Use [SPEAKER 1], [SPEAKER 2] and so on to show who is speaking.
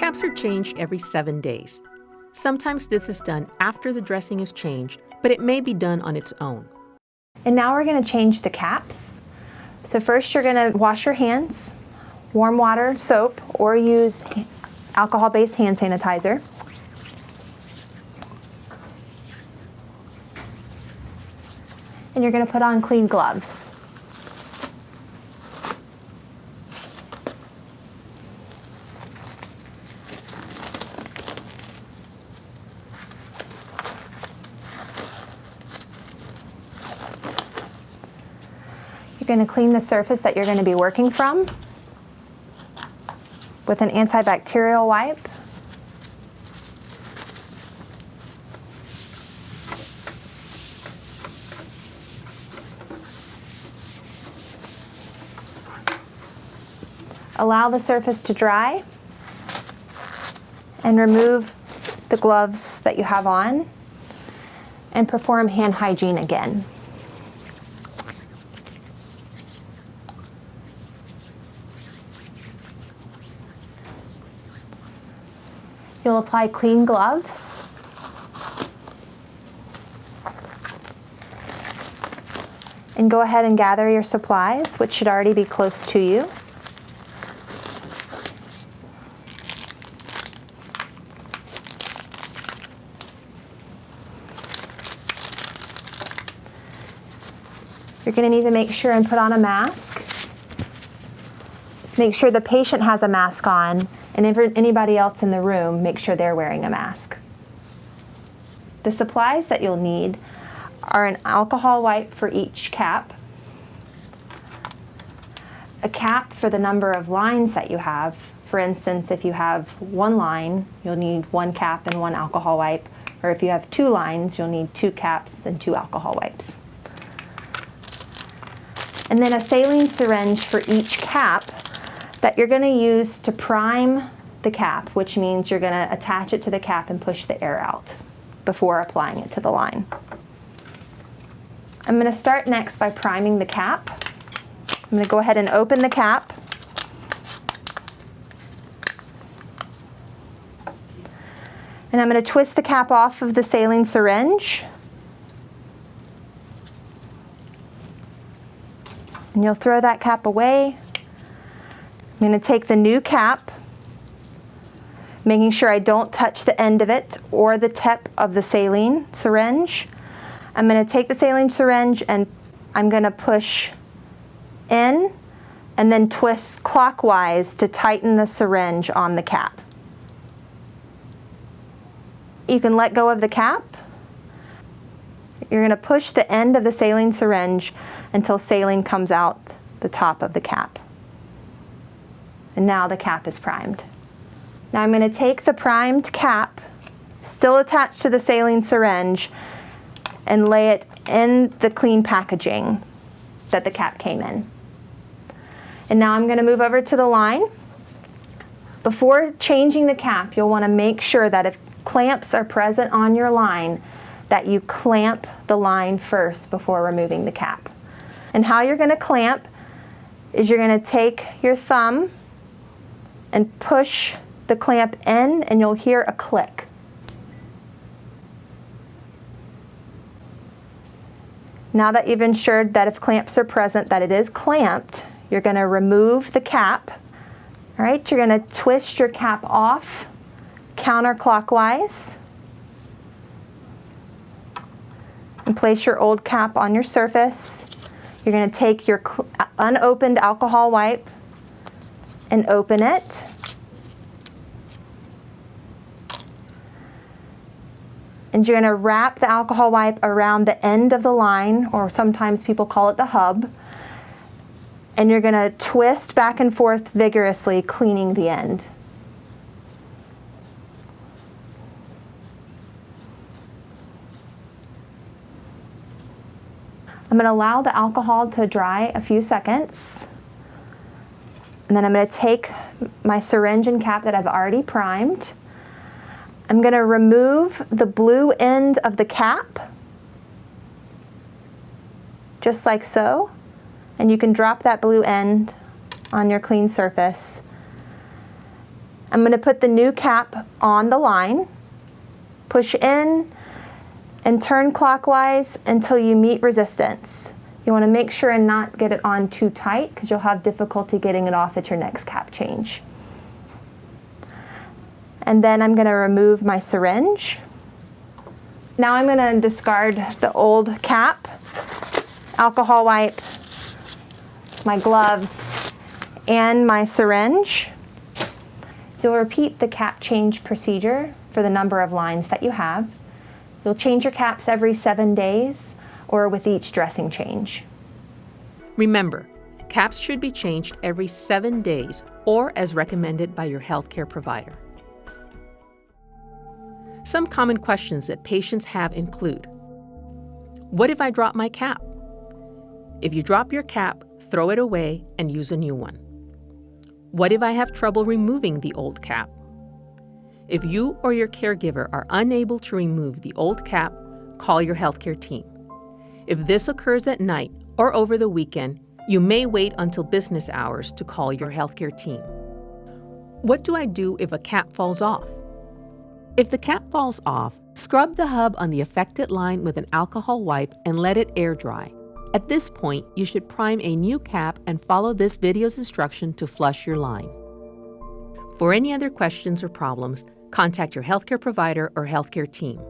[SPEAKER 1] Caps are changed every 7 days. Sometimes this is done after the dressing is changed, but it may be done on its own.
[SPEAKER 2] And now we're going to change the caps. So first you're going to wash your hands, warm water, soap, or use alcohol-based hand sanitizer. And you're going to put on clean gloves. You're going to clean the surface that you're going to be working from with an antibacterial wipe. Allow the surface to dry and remove the gloves that you have on and perform hand hygiene again. You'll apply clean gloves. And go ahead and gather your supplies, which should already be close to you. You're going to need to make sure and put on a mask. Make sure the patient has a mask on, and if anybody else in the room, make sure they're wearing a mask. The supplies that you'll need are an alcohol wipe for each cap, a cap for the number of lines that you have. For instance, if you have 1 line, you'll need 1 cap and 1 alcohol wipe, or if you have 2 lines, you'll need 2 caps and 2 alcohol wipes. And then a saline syringe for each cap that you're going to use to prime the cap, which means you're going to attach it to the cap and push the air out before applying it to the line. I'm going to start next by priming the cap. I'm going to go ahead and open the cap. And I'm going to twist the cap off of the saline syringe. And you'll throw that cap away. I'm going to take the new cap, making sure I don't touch the end of it or the tip of the saline syringe. I'm going to take the saline syringe and I'm going to push in and then twist clockwise to tighten the syringe on the cap. You can let go of the cap. You're going to push the end of the saline syringe until saline comes out the top of the cap. And now the cap is primed. Now I'm going to take the primed cap, still attached to the saline syringe, and lay it in the clean packaging that the cap came in. And now I'm going to move over to the line. Before changing the cap, you'll want to make sure that if clamps are present on your line, that you clamp the line first before removing the cap. And how you're going to clamp is you're going to take your thumb and push the clamp in, and you'll hear a click. Now that you've ensured that if clamps are present, that it is clamped, you're going to remove the cap. All right, you're going to twist your cap off counterclockwise and place your old cap on your surface. You're going to take your unopened alcohol wipe and open it. And you're going to wrap the alcohol wipe around the end of the line, or sometimes people call it the hub. And you're going to twist back and forth vigorously, cleaning the end. I'm going to allow the alcohol to dry a few seconds. And then I'm going to take my syringe and cap that I've already primed. I'm going to remove the blue end of the cap, just like so. And you can drop that blue end on your clean surface. I'm going to put the new cap on the line, push in, and turn clockwise until you meet resistance. You want to make sure and not get it on too tight because you'll have difficulty getting it off at your next cap change. And then I'm going to remove my syringe. Now I'm going to discard the old cap, alcohol wipe, my gloves, and my syringe. You'll repeat the cap change procedure for the number of lines that you have. You'll change your caps every 7 days or with each dressing change.
[SPEAKER 1] Remember, caps should be changed every 7 days or as recommended by your healthcare provider. Some common questions that patients have include: what if I drop my cap? If you drop your cap, throw it away and use a new one. What if I have trouble removing the old cap? If you or your caregiver are unable to remove the old cap, call your healthcare team. If this occurs at night or over the weekend, you may wait until business hours to call your healthcare team. What do I do if a cap falls off? If the cap falls off, scrub the hub on the affected line with an alcohol wipe and let it air dry. At this point, you should prime a new cap and follow this video's instruction to flush your line. For any other questions or problems, contact your healthcare provider or healthcare team.